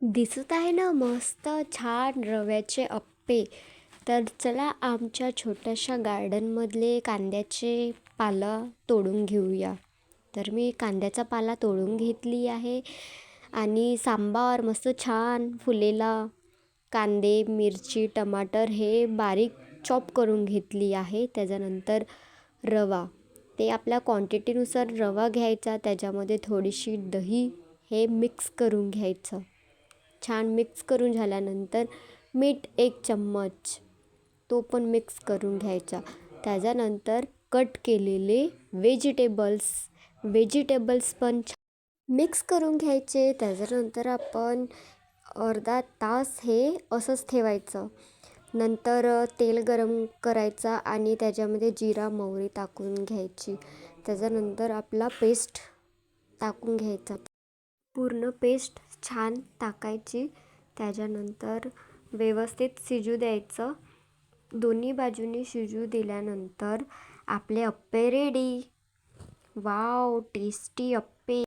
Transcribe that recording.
दिसत आहे ना मस्त छान रव्याचे अप्पे. तर चला आमच्या छोट्याशा गार्डनमधले कांद्याचे पाला तोडून घेऊया. तर मी कांद्याचा पाला तोडून घेतली आहे आणि सांबार मस्त छान फुलेला कांदे, मिरची, टमाटर हे बारीक चॉप करून घेतली आहे. त्याच्यानंतर रवा, ते आपल्या क्वांटिटीनुसार रवा घ्यायचा, त्याच्यामध्ये थोडीशी दही हे मिक्स करून घ्यायचं. छान मिक्स करून झाल्यानंतर मीठ 1 चम्मच तो पण मिक्स करून घ्यायचा. त्याच्यानंतर कट केलेले व्हेजिटेबल्स पण मिक्स करून घ्यायचे. त्याच्यानंतर आपण अर्धा तास हे असंच ठेवायचं. नंतर तेल गरम करायचा आणि त्याच्यामध्ये जिरा मोहरी टाकून घ्यायची. त्याच्यानंतर आपला पेस्ट टाकून घ्यायचा. पूर्ण पेस्ट छान टाकायची. त्याच्यानंतर व्यवस्थित शिजू द्यायचं. दोन्ही बाजूनी शिजू दिल्यानंतर आपले अप्पे रेडी. वाव, टेस्टी अप्पे.